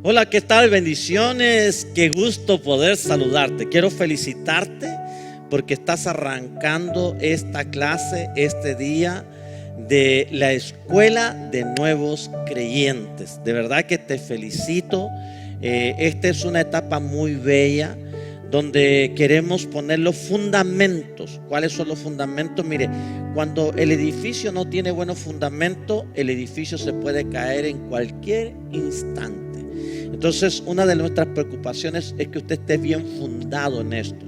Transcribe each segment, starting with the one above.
Hola, ¿qué tal? Bendiciones. Qué gusto poder saludarte. Quiero felicitarte porque estás arrancando esta clase, este día de la Escuela de Nuevos Creyentes. De verdad que te felicito. Esta es una etapa muy bella donde queremos poner los fundamentos. ¿Cuáles son los fundamentos? Mire, cuando el edificio no tiene buenos fundamentos, el edificio se puede caer en cualquier instante. Entonces, una de nuestras preocupaciones es que usted esté bien fundado en esto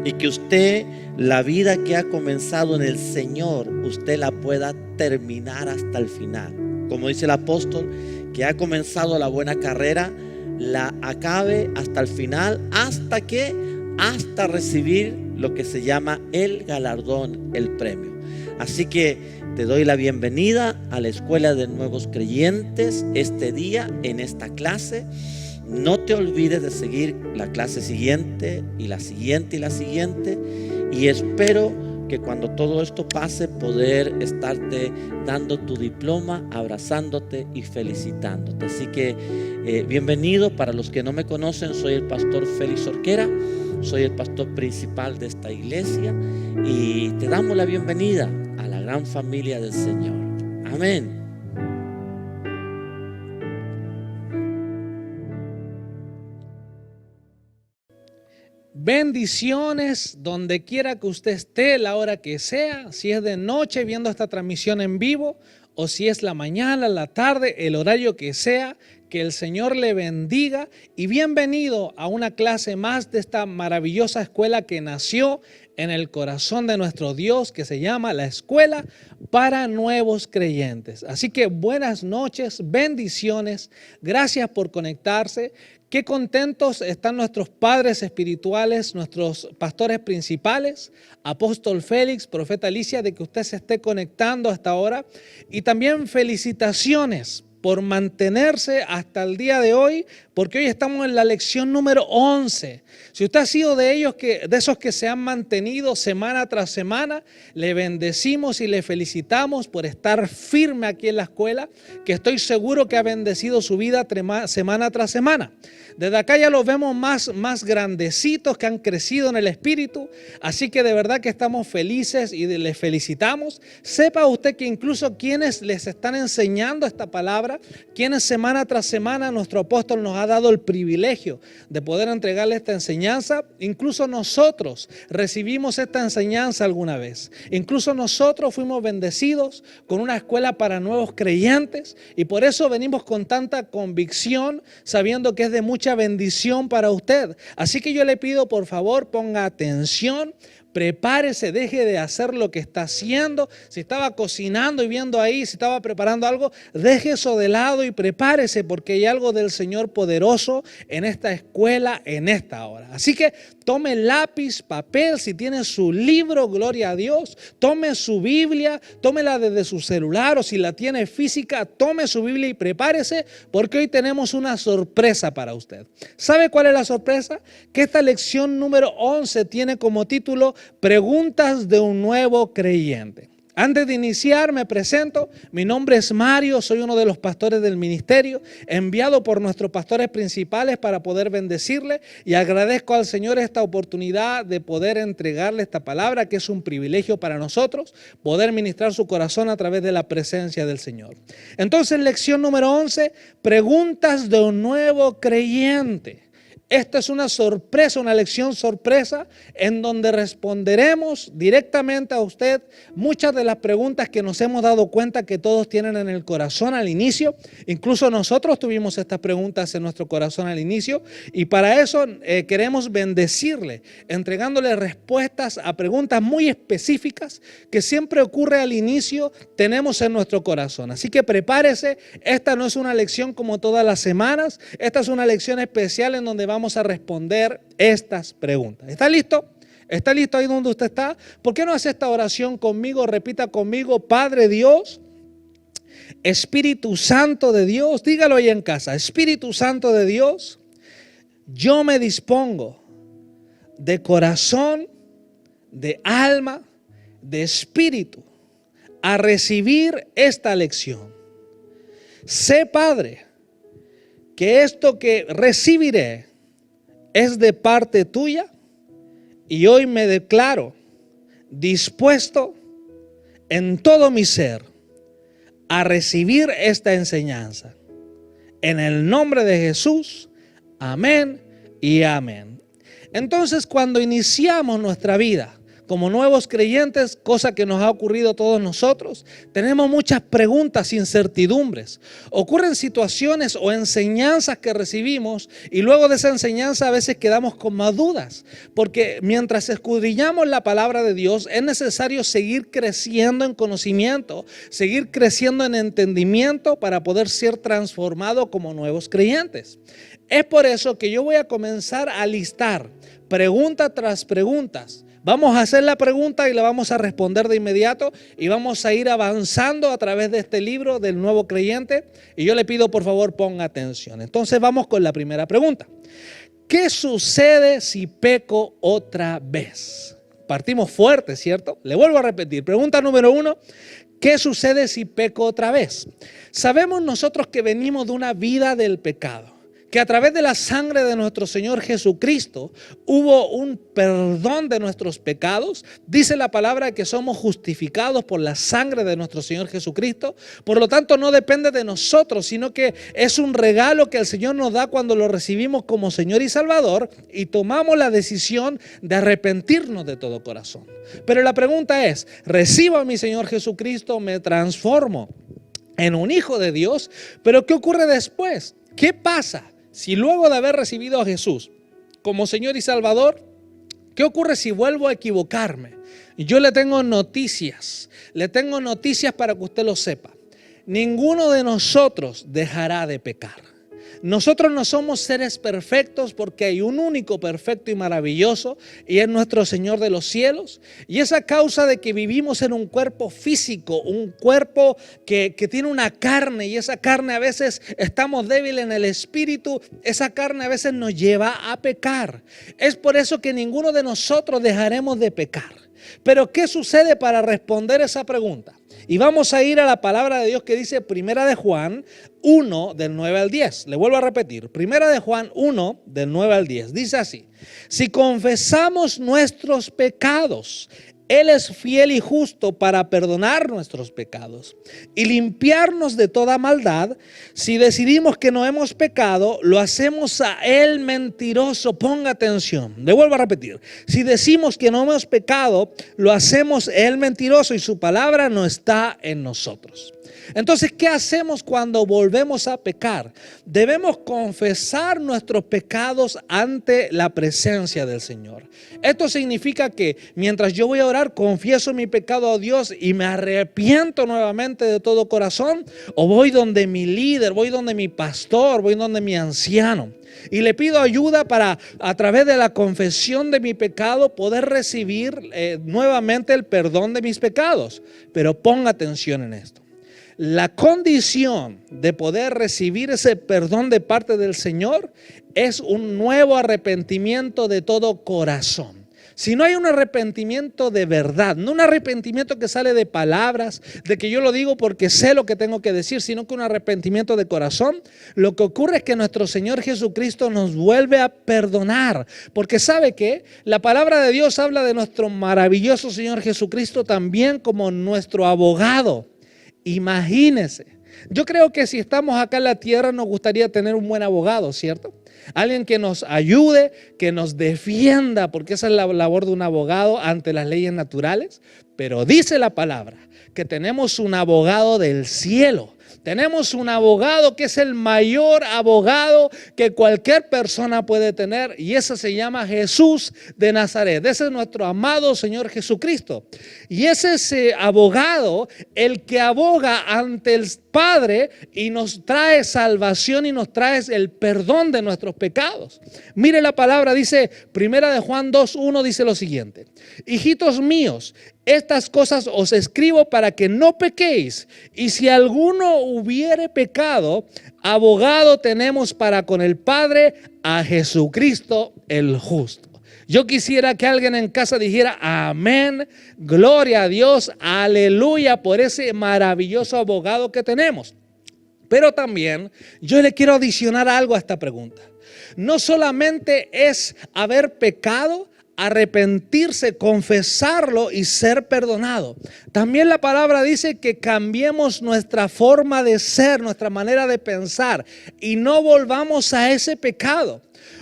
y que usted, la vida que ha comenzado en el Señor, usted la pueda terminar hasta el final. Como dice el apóstol, que ha comenzado la buena carrera, la acabe hasta el final, hasta recibir lo que se llama el galardón, el premio. Así que te doy la bienvenida a la Escuela de Nuevos Creyentes este día en esta clase. No te olvides de seguir la clase siguiente y la siguiente y la siguiente, y espero que cuando todo esto pase poder estarte dando tu diploma, abrazándote y felicitándote. Así que bienvenido. Para los que no me conocen, soy el pastor Félix Orquera, soy el pastor principal de esta iglesia y te damos la bienvenida a la gran familia del Señor. Amén. Bendiciones donde quiera que usted esté, la hora que sea, si es de noche viendo esta transmisión en vivo o si es la mañana, la tarde, el horario que sea, que el Señor le bendiga y bienvenido a una clase más de esta maravillosa escuela que nació en el corazón de nuestro Dios, que se llama la Escuela para Nuevos Creyentes. Así que buenas noches, bendiciones, gracias por conectarse. Qué contentos están nuestros padres espirituales, nuestros pastores principales, Apóstol Félix, Profeta Alicia, de que usted se esté conectando hasta ahora. Y también felicitaciones por mantenerse hasta el día de hoy, porque hoy estamos en la lección número 11. Si usted ha sido de esos que se han mantenido semana tras semana, le bendecimos y le felicitamos por estar firme aquí en la escuela, que estoy seguro que ha bendecido su vida semana tras semana. Desde acá ya los vemos más grandecitos, que han crecido en el Espíritu, así que de verdad que estamos felices y les felicitamos. Sepa usted que incluso quienes les están enseñando esta palabra, quienes semana tras semana nuestro apóstol nos ha dado el privilegio de poder entregarle esta enseñanza, incluso nosotros recibimos esta enseñanza alguna vez. Incluso nosotros fuimos bendecidos con una escuela para nuevos creyentes y por eso venimos con tanta convicción, sabiendo que es de mucha bendición para usted. Así que yo le pido, por favor, ponga atención, prepárese, deje de hacer lo que está haciendo. Si estaba cocinando y viendo ahí, si estaba preparando algo, deje eso de lado y prepárese, porque hay algo del Señor poderoso en esta escuela, en esta hora. Así que tome lápiz, papel, si tiene su libro, gloria a Dios, tome su Biblia, tómela desde su celular o si la tiene física, tome su Biblia y prepárese, porque hoy tenemos una sorpresa para usted. ¿Sabe cuál es la sorpresa? Que esta lección número 11 tiene como título Preguntas de un nuevo creyente. Antes de iniciar me presento, mi nombre es Mario, soy uno de los pastores del ministerio, enviado por nuestros pastores principales para poder bendecirle, y agradezco al Señor esta oportunidad de poder entregarle esta palabra, que es un privilegio para nosotros, poder ministrar su corazón a través de la presencia del Señor. Entonces, lección número 11, preguntas de un nuevo creyente. Esta es una sorpresa, una lección sorpresa en donde responderemos directamente a usted muchas de las preguntas que nos hemos dado cuenta que todos tienen en el corazón al inicio. Incluso nosotros tuvimos estas preguntas en nuestro corazón al inicio y para eso queremos bendecirle, entregándole respuestas a preguntas muy específicas que siempre ocurre al inicio, tenemos en nuestro corazón. Así que prepárese, esta no es una lección como todas las semanas, esta es una lección especial en donde vamos a responder estas preguntas. ¿Está listo? ¿Está listo ahí donde usted está? ¿Por qué no hace esta oración conmigo? Repita conmigo: Padre Dios, Espíritu Santo de Dios, dígalo ahí en casa: Espíritu Santo de Dios, yo me dispongo de corazón, de alma, de espíritu a recibir esta lección. Sé, Padre, que esto que recibiré es de parte tuya y hoy me declaro dispuesto en todo mi ser a recibir esta enseñanza. En el nombre de Jesús, amén y amén. Entonces, cuando iniciamos nuestra vida como nuevos creyentes, cosa que nos ha ocurrido a todos nosotros, tenemos muchas preguntas, incertidumbres. Ocurren situaciones o enseñanzas que recibimos y luego de esa enseñanza a veces quedamos con más dudas. Porque mientras escudriñamos la palabra de Dios, es necesario seguir creciendo en conocimiento, seguir creciendo en entendimiento para poder ser transformado como nuevos creyentes. Es por eso que yo voy a comenzar a listar pregunta tras preguntas. Vamos a hacer la pregunta y la vamos a responder de inmediato y vamos a ir avanzando a través de este libro del nuevo creyente. Y yo le pido por favor ponga atención. Entonces vamos con la primera pregunta. ¿Qué sucede si peco otra vez? Partimos fuerte, ¿cierto? Le vuelvo a repetir. Pregunta número 1. ¿Qué sucede si peco otra vez? Sabemos nosotros que venimos de una vida del pecado, que a través de la sangre de nuestro Señor Jesucristo hubo un perdón de nuestros pecados. Dice la palabra que somos justificados por la sangre de nuestro Señor Jesucristo. Por lo tanto, no depende de nosotros, sino que es un regalo que el Señor nos da cuando lo recibimos como Señor y Salvador y tomamos la decisión de arrepentirnos de todo corazón. Pero la pregunta es, ¿recibo a mi Señor Jesucristo? ¿Me transformo en un hijo de Dios? Pero ¿qué ocurre después? ¿Qué pasa si luego de haber recibido a Jesús como Señor y Salvador, qué ocurre si vuelvo a equivocarme? Yo le tengo noticias para que usted lo sepa. Ninguno de nosotros dejará de pecar. Nosotros no somos seres perfectos porque hay un único perfecto y maravilloso y es nuestro Señor de los cielos. Y es a causa de que vivimos en un cuerpo físico, un cuerpo que tiene una carne y esa carne a veces estamos débiles en el espíritu, esa carne a veces nos lleva a pecar. Es por eso que ninguno de nosotros dejaremos de pecar. Pero ¿qué sucede para responder esa pregunta? Y vamos a ir a la palabra de Dios que dice Primera de Juan 1 del 9 al 10. Le vuelvo a repetir, Primera de Juan 1 del 9 al 10. Dice así: si confesamos nuestros pecados, Él es fiel y justo para perdonar nuestros pecados y limpiarnos de toda maldad. Si decidimos que no hemos pecado, lo hacemos a Él mentiroso. Ponga atención. Le vuelvo a repetir. Si decimos que no hemos pecado, lo hacemos a Él mentiroso y su palabra no está en nosotros. Entonces, ¿qué hacemos cuando volvemos a pecar? Debemos confesar nuestros pecados ante la presencia del Señor. Esto significa que mientras yo voy a orar, confieso mi pecado a Dios y me arrepiento nuevamente de todo corazón, o voy donde mi líder, voy donde mi pastor, voy donde mi anciano y le pido ayuda para, a través de la confesión de mi pecado, poder recibir nuevamente el perdón de mis pecados. Pero ponga atención en esto. La condición de poder recibir ese perdón de parte del Señor es un nuevo arrepentimiento de todo corazón. Si no hay un arrepentimiento de verdad, no un arrepentimiento que sale de palabras, de que yo lo digo porque sé lo que tengo que decir, sino que un arrepentimiento de corazón, lo que ocurre es que nuestro Señor Jesucristo nos vuelve a perdonar. Porque ¿sabe qué? La palabra de Dios habla de nuestro maravilloso Señor Jesucristo también como nuestro abogado. Imagínese, yo creo que si estamos acá en la tierra nos gustaría tener un buen abogado, ¿cierto? Alguien que nos ayude, que nos defienda, porque esa es la labor de un abogado ante las leyes naturales. Pero dice la palabra que tenemos un abogado del cielo. Tenemos un abogado que es el mayor abogado que cualquier persona puede tener, y ese se llama Jesús de Nazaret. Ese es nuestro amado Señor Jesucristo. Y es ese abogado el que aboga ante el Padre y nos trae salvación y nos trae el perdón de nuestros pecados. Mire la palabra, dice Primera de Juan 2:1, dice lo siguiente: hijitos míos, estas cosas os escribo para que no pequéis, y si alguno hubiere pecado, abogado tenemos para con el Padre, a Jesucristo el justo. Yo quisiera que alguien en casa dijera amén, gloria a Dios, aleluya por ese maravilloso abogado que tenemos. Pero también yo le quiero adicionar algo a esta pregunta. No solamente es haber pecado, arrepentirse, confesarlo y ser perdonado. También la palabra dice que cambiemos nuestra forma de ser, nuestra manera de pensar y no volvamos a ese pecado.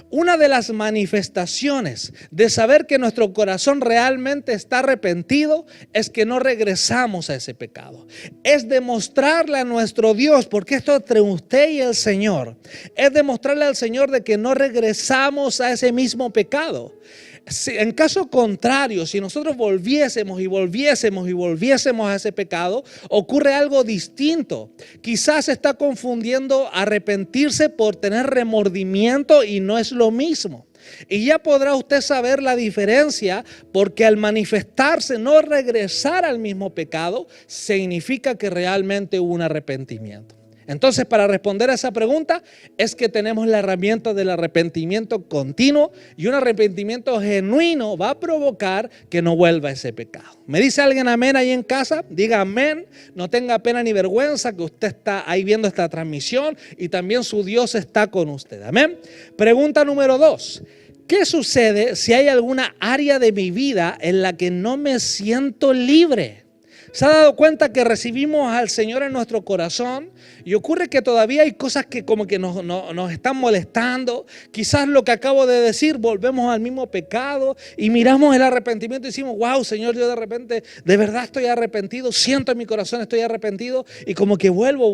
Una de las manifestaciones de saber que nuestro corazón realmente está arrepentido es que no regresamos a ese pecado. Es demostrarle a nuestro Dios, porque esto es entre usted y el Señor, es demostrarle al Señor de que no regresamos a ese mismo pecado. En caso contrario, si nosotros volviésemos a ese pecado, ocurre algo distinto. Quizás está confundiendo arrepentirse por tener remordimiento y no es lo mismo. Y ya podrá usted saber la diferencia, porque al manifestarse, no regresar al mismo pecado, significa que realmente hubo un arrepentimiento. Entonces, para responder a esa pregunta, es que tenemos la herramienta del arrepentimiento continuo, y un arrepentimiento genuino va a provocar que no vuelva a ese pecado. ¿Me dice alguien amén ahí en casa? Diga amén, no tenga pena ni vergüenza que usted está ahí viendo esta transmisión y también su Dios está con usted. Amén. Pregunta número 2. ¿Qué sucede si hay alguna área de mi vida en la que no me siento libre? ¿Se ha dado cuenta que recibimos al Señor en nuestro corazón y ocurre que todavía hay cosas que como que nos están molestando? Quizás lo que acabo de decir, volvemos al mismo pecado y miramos el arrepentimiento y decimos, wow, Señor, yo de repente de verdad estoy arrepentido, siento en mi corazón estoy arrepentido y como que vuelvo,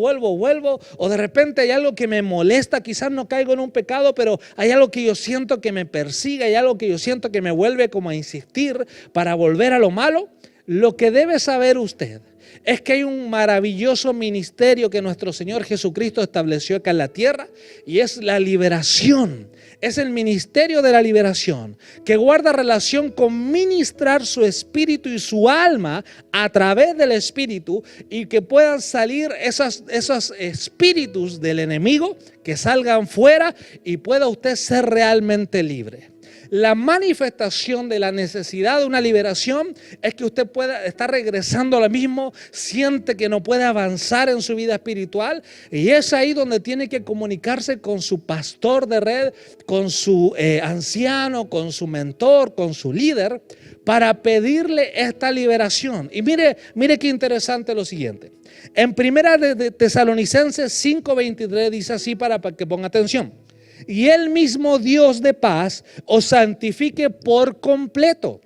o de repente hay algo que me molesta, quizás no caigo en un pecado, pero hay algo que yo siento que me persigue, hay algo que yo siento que me vuelve como a insistir para volver a lo malo. Lo que debe saber usted es que hay un maravilloso ministerio que nuestro Señor Jesucristo estableció acá en la tierra, y es la liberación. Es el ministerio de la liberación, que guarda relación con ministrar su espíritu y su alma a través del espíritu, y que puedan salir esos espíritus del enemigo, que salgan fuera y pueda usted ser realmente libre. La manifestación de la necesidad de una liberación es que usted pueda estar regresando a lo mismo, siente que no puede avanzar en su vida espiritual, y es ahí donde tiene que comunicarse con su pastor de red, con su anciano, con su mentor, con su líder, para pedirle esta liberación. Y mire qué interesante lo siguiente. En primera de Tesalonicenses 5:23 dice así, para que ponga atención. Y el mismo Dios de paz os santifique por completo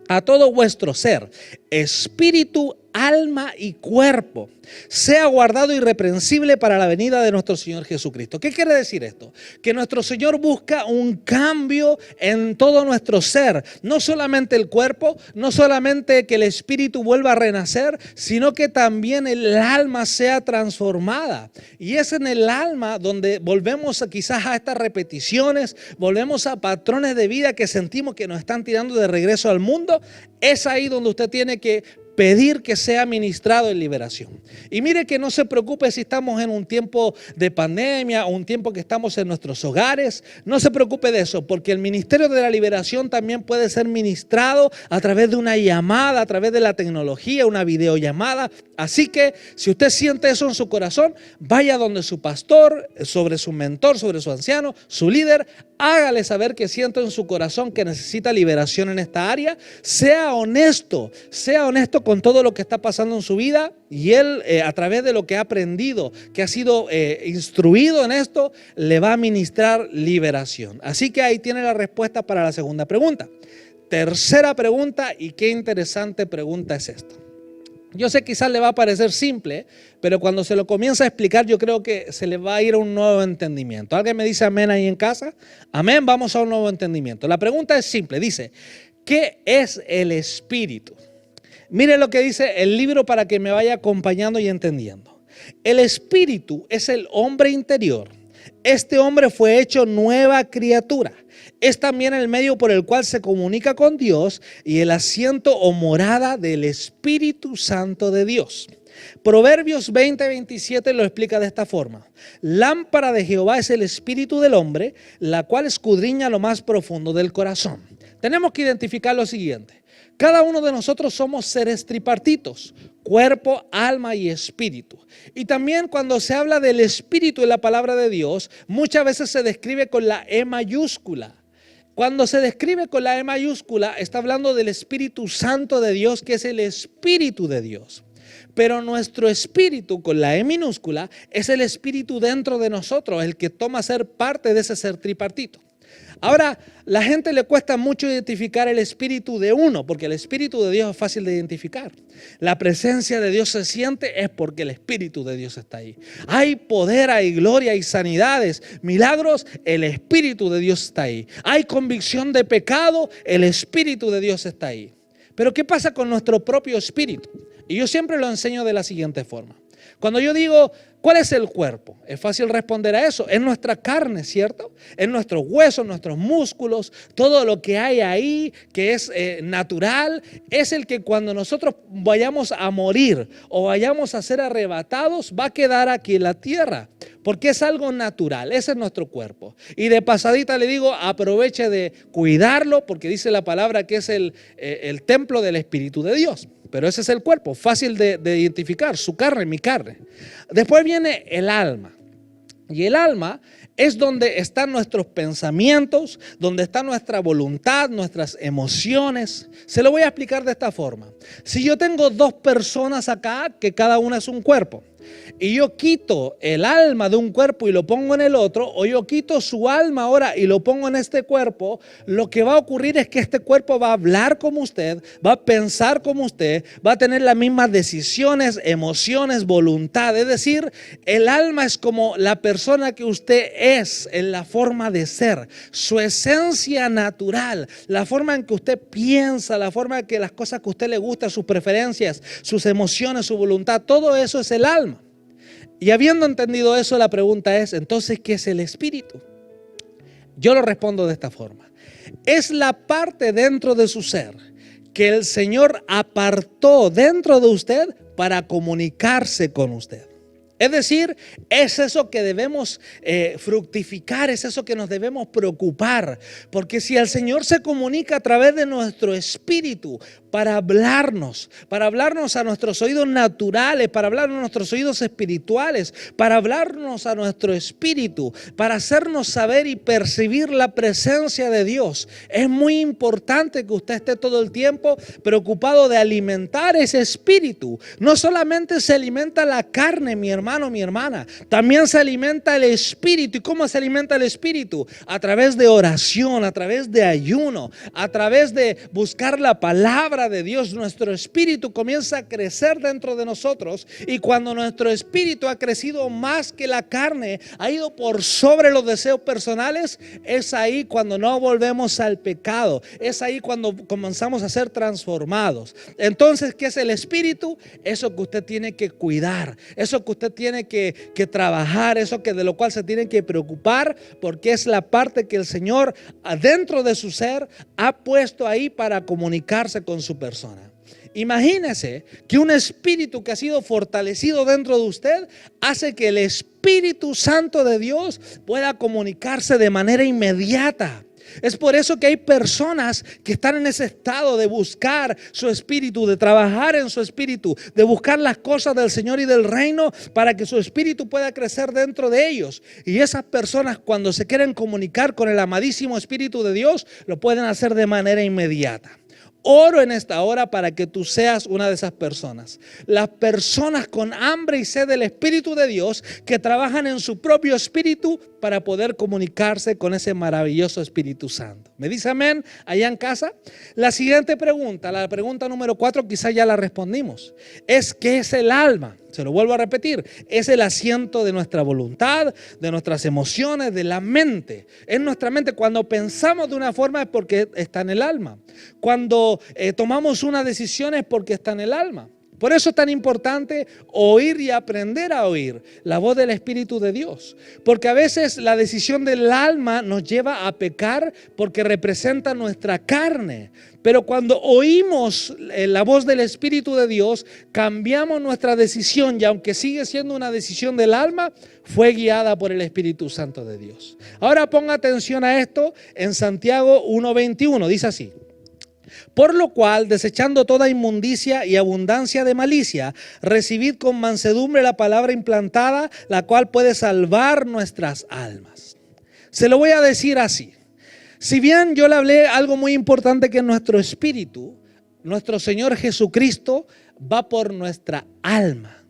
a todo vuestro ser, espíritu, alma y cuerpo, sea guardado irreprensible para la venida de nuestro Señor Jesucristo. ¿Qué quiere decir esto? Que nuestro Señor busca un cambio en todo nuestro ser, no solamente el cuerpo, no solamente que el espíritu vuelva a renacer, sino que también el alma sea transformada. Y es en el alma donde volvemos quizás a estas repeticiones, volvemos a patrones de vida que sentimos que nos están tirando de regreso al mundo. Es ahí donde usted tiene que pedir que sea ministrado en liberación. Y mire que no se preocupe si estamos en un tiempo de pandemia o un tiempo que estamos en nuestros hogares. No se preocupe de eso, porque el ministerio de la liberación también puede ser ministrado a través de una llamada, a través de la tecnología, una videollamada. Así que si usted siente eso en su corazón, vaya donde su pastor, sobre su mentor, sobre su anciano, su líder. Hágale saber que siente en su corazón que necesita liberación en esta área. Sea honesto con todo lo que está pasando en su vida, y él a través de lo que ha aprendido, que ha sido instruido en esto, le va a ministrar liberación. Así que ahí tiene la respuesta para la segunda pregunta. Tercera pregunta, y qué interesante pregunta es esta. Yo sé, quizás le va a parecer simple, pero cuando se lo comienza a explicar, yo creo que se le va a ir a un nuevo entendimiento. ¿Alguien me dice amén ahí en casa? Amén, vamos a un nuevo entendimiento. La pregunta es simple, dice, ¿qué es el espíritu? Mire lo que dice el libro para que me vaya acompañando y entendiendo. El espíritu es el hombre interior. Este hombre fue hecho nueva criatura. Es también el medio por el cual se comunica con Dios y el asiento o morada del Espíritu Santo de Dios. Proverbios 20:27 lo explica de esta forma. Lámpara de Jehová es el espíritu del hombre, la cual escudriña lo más profundo del corazón. Tenemos que identificar lo siguiente. Cada uno de nosotros somos seres tripartitos: cuerpo, alma y espíritu. Y también cuando se habla del espíritu en la palabra de Dios, muchas veces se describe con la E mayúscula. Cuando se describe con la E mayúscula, está hablando del Espíritu Santo de Dios, que es el Espíritu de Dios. Pero nuestro espíritu, con la E minúscula, es el espíritu dentro de nosotros, el que toma ser parte de ese ser tripartito. Ahora, la gente le cuesta mucho identificar el espíritu de uno, porque el espíritu de Dios es fácil de identificar. La presencia de Dios se siente es porque el espíritu de Dios está ahí. Hay poder, hay gloria, hay sanidades, milagros, el espíritu de Dios está ahí. Hay convicción de pecado, el espíritu de Dios está ahí. Pero ¿qué pasa con nuestro propio espíritu? Y yo siempre lo enseño de la siguiente forma. Cuando yo digo, ¿cuál es el cuerpo? Es fácil responder a eso. Es nuestra carne, ¿cierto? Es nuestros huesos, nuestros músculos, todo lo que hay ahí que es natural. Es el que cuando nosotros vayamos a morir o vayamos a ser arrebatados, va a quedar aquí en la tierra. Porque es algo natural, ese es nuestro cuerpo. Y de pasadita le digo, aproveche de cuidarlo, porque dice la palabra que es el templo del Espíritu de Dios. Pero ese es el cuerpo, fácil de identificar, su carne, mi carne. Después viene el alma. Y el alma es donde están nuestros pensamientos, donde está nuestra voluntad, nuestras emociones. Se lo voy a explicar de esta forma. Si yo tengo dos personas acá, que cada una es un cuerpo, y yo quito el alma de un cuerpo y lo pongo en el otro, o yo quito su alma ahora y lo pongo en este cuerpo, lo que va a ocurrir es que este cuerpo va a hablar como usted, va a pensar como usted, va a tener las mismas decisiones, emociones, voluntad. Es decir, el alma es como la persona que usted es en la forma de ser, su esencia natural, la forma en que usted piensa, la forma en que las cosas que a usted le gustan, sus preferencias, sus emociones, su voluntad, todo eso es el alma. Y habiendo entendido eso, la pregunta es, entonces, ¿qué es el espíritu? Yo lo respondo de esta forma. Es la parte dentro de su ser que el Señor apartó dentro de usted para comunicarse con usted. Es decir, es eso que debemos fructificar, es eso que nos debemos preocupar. Porque si el Señor se comunica a través de nuestro espíritu para hablarnos a nuestros oídos naturales, para hablarnos a nuestros oídos espirituales, para hablarnos a nuestro espíritu, para hacernos saber y percibir la presencia de Dios, es muy importante que usted esté todo el tiempo preocupado de alimentar ese espíritu. No solamente se alimenta la carne, mi hermano, mi hermana, también se alimenta el espíritu. ¿Y cómo se alimenta el espíritu? A través de oración, a través de ayuno, a través de buscar la palabra de Dios. Nuestro espíritu comienza a crecer dentro de nosotros, y cuando nuestro espíritu ha crecido más que la carne, ha ido por sobre los deseos personales, es ahí cuando no volvemos al pecado, es ahí cuando comenzamos a ser transformados. Entonces, ¿qué es el espíritu? Eso que usted tiene que cuidar, eso que usted tiene que trabajar, eso que de lo cual se tiene que preocupar, porque es la parte que el Señor adentro de su ser ha puesto ahí para comunicarse con su persona. Imagínese que un espíritu que ha sido fortalecido dentro de usted hace que el Espíritu Santo de Dios pueda comunicarse de manera inmediata. Es por eso que hay personas que están en ese estado de buscar su espíritu, de trabajar en su espíritu, de buscar las cosas del Señor y del reino para que su espíritu pueda crecer dentro de ellos. Y esas personas, cuando se quieren comunicar con el amadísimo Espíritu de Dios, lo pueden hacer de manera inmediata. Oro en esta hora para que tú seas una de esas personas. Las personas con hambre y sed del Espíritu de Dios, que trabajan en su propio espíritu para poder comunicarse con ese maravilloso Espíritu Santo. ¿Me dice amén allá en casa? La siguiente pregunta, la pregunta número 4, quizás ya la respondimos. ¿Qué es el alma? Se lo vuelvo a repetir, es el asiento de nuestra voluntad, de nuestras emociones, de la mente. En nuestra mente, cuando pensamos de una forma es porque está en el alma. Cuando tomamos una decisión es porque está en el alma. Por eso es tan importante oír y aprender a oír la voz del Espíritu de Dios. Porque a veces la decisión del alma nos lleva a pecar porque representa nuestra carne. Pero cuando oímos la voz del Espíritu de Dios, cambiamos nuestra decisión, y aunque sigue siendo una decisión del alma, fue guiada por el Espíritu Santo de Dios. Ahora ponga atención a esto en Santiago 1:21, dice así: Por lo cual, desechando toda inmundicia y abundancia de malicia, recibid con mansedumbre la palabra implantada, la cual puede salvar nuestras almas. Se lo voy a decir así. Si bien yo le hablé algo muy importante, que nuestro espíritu, nuestro Señor Jesucristo va por nuestra alma.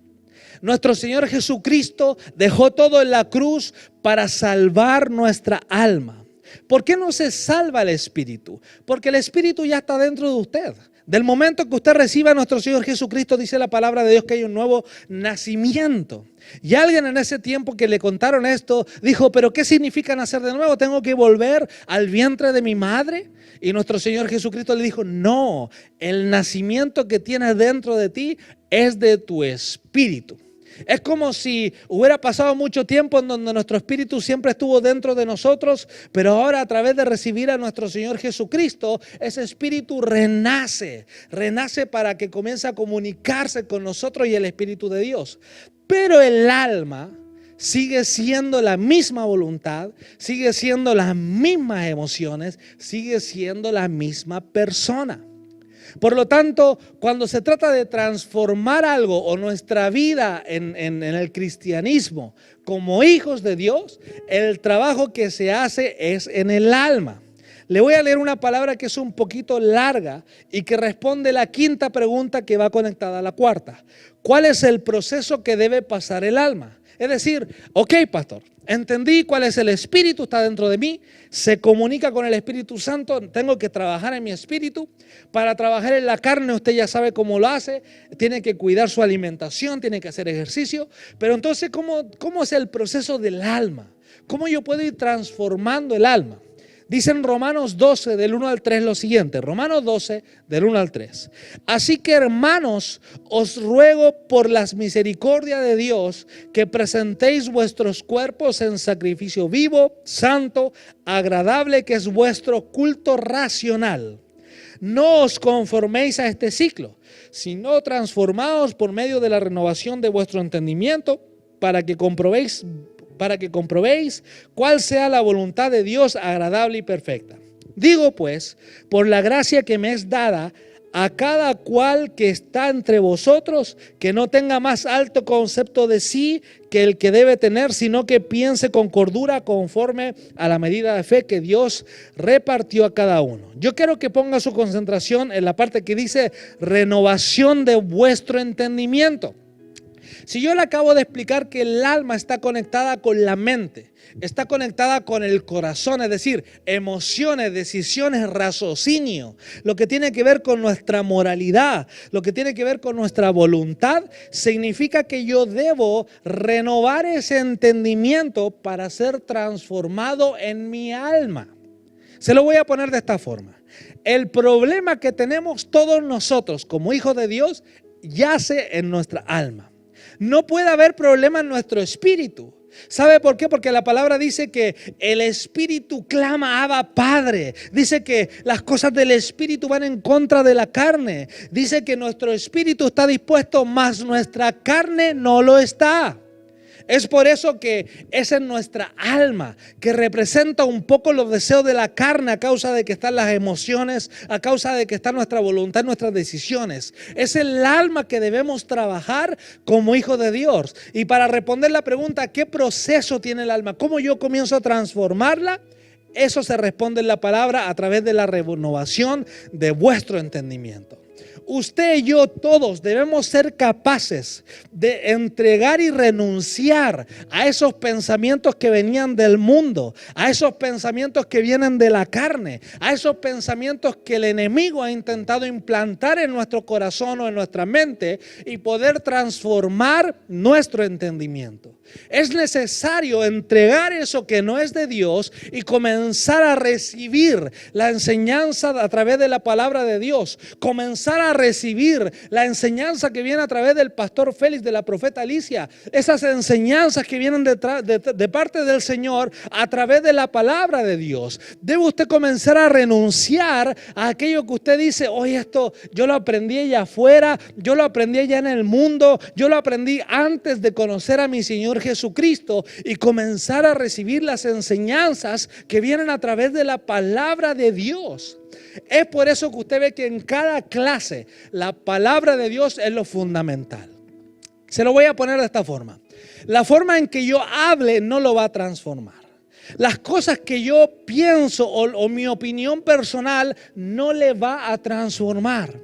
Nuestro Señor Jesucristo dejó todo en la cruz para salvar nuestra alma. ¿Por qué no se salva el espíritu? Porque el espíritu ya está dentro de usted. Del momento que usted reciba a nuestro Señor Jesucristo, dice la palabra de Dios que hay un nuevo nacimiento. Y alguien en ese tiempo que le contaron esto, dijo, ¿pero qué significa nacer de nuevo? ¿Tengo que volver al vientre de mi madre? Y nuestro Señor Jesucristo le dijo, no, el nacimiento que tienes dentro de ti es de tu espíritu. Es como si hubiera pasado mucho tiempo en donde nuestro espíritu siempre estuvo dentro de nosotros, pero ahora a través de recibir a nuestro Señor Jesucristo, ese espíritu renace para que comience a comunicarse con nosotros y el Espíritu de Dios. Pero el alma sigue siendo la misma voluntad, sigue siendo las mismas emociones, sigue siendo la misma persona. Por lo tanto, cuando se trata de transformar algo o nuestra vida en el cristianismo como hijos de Dios, el trabajo que se hace es en el alma. Le voy a leer una palabra que es un poquito larga y que responde la quinta pregunta que va conectada a la cuarta. ¿Cuál es el proceso que debe pasar el alma? Es decir, ok, pastor, entendí cuál es el espíritu, está dentro de mí, se comunica con el Espíritu Santo, tengo que trabajar en mi espíritu. Para trabajar en la carne usted ya sabe cómo lo hace, tiene que cuidar su alimentación, tiene que hacer ejercicio. Pero entonces, ¿cómo es el proceso del alma? ¿Cómo yo puedo ir transformando el alma? Dice en Romanos 12 del 1 al 3 lo siguiente, Romanos 12 del 1 al 3. Así que, hermanos, os ruego por las misericordias de Dios que presentéis vuestros cuerpos en sacrificio vivo, santo, agradable, que es vuestro culto racional. No os conforméis a este ciclo, sino transformaos por medio de la renovación de vuestro entendimiento para que comprobéis cuál sea la voluntad de Dios agradable y perfecta. Digo pues, por la gracia que me es dada, a cada cual que está entre vosotros, que no tenga más alto concepto de sí que el que debe tener, sino que piense con cordura conforme a la medida de fe que Dios repartió a cada uno. Yo quiero que ponga su concentración en la parte que dice renovación de vuestro entendimiento. Si yo le acabo de explicar que el alma está conectada con la mente, está conectada con el corazón, es decir, emociones, decisiones, raciocinio, lo que tiene que ver con nuestra moralidad, lo que tiene que ver con nuestra voluntad, significa que yo debo renovar ese entendimiento para ser transformado en mi alma. Se lo voy a poner de esta forma. El problema que tenemos todos nosotros como hijos de Dios yace en nuestra alma. No puede haber problema en nuestro espíritu. ¿Sabe por qué? Porque la palabra dice que el espíritu clama, Abba, Padre. Dice que las cosas del espíritu van en contra de la carne. Dice que nuestro espíritu está dispuesto, mas nuestra carne no lo está. Es por eso que es en nuestra alma, que representa un poco los deseos de la carne a causa de que están las emociones, a causa de que está nuestra voluntad, nuestras decisiones. Es el alma que debemos trabajar como hijos de Dios. Y para responder la pregunta, ¿qué proceso tiene el alma? ¿Cómo yo comienzo a transformarla? Eso se responde en la palabra a través de la renovación de vuestro entendimiento. Usted y yo todos debemos ser capaces de entregar y renunciar a esos pensamientos que venían del mundo, a esos pensamientos que vienen de la carne, a esos pensamientos que el enemigo ha intentado implantar en nuestro corazón o en nuestra mente y poder transformar nuestro entendimiento. Es necesario entregar eso que no es de Dios y comenzar a recibir la enseñanza a través de la palabra de Dios, comenzar a recibir la enseñanza que viene a través del pastor Félix, de la profeta Alicia, esas enseñanzas que vienen de parte del Señor a través de la palabra de Dios. Debe usted comenzar a renunciar a aquello que usted dice, oye, esto yo lo aprendí allá afuera, yo lo aprendí allá en el mundo, yo lo aprendí antes de conocer a mi Señor Jesucristo, y comenzar a recibir las enseñanzas que vienen a través de la palabra de Dios. Es por eso que usted ve que en cada clase la palabra de Dios es lo fundamental. Se lo voy a poner de esta forma. La forma en que yo hable no lo va a transformar. Las cosas que yo pienso o mi opinión personal no le va a transformar.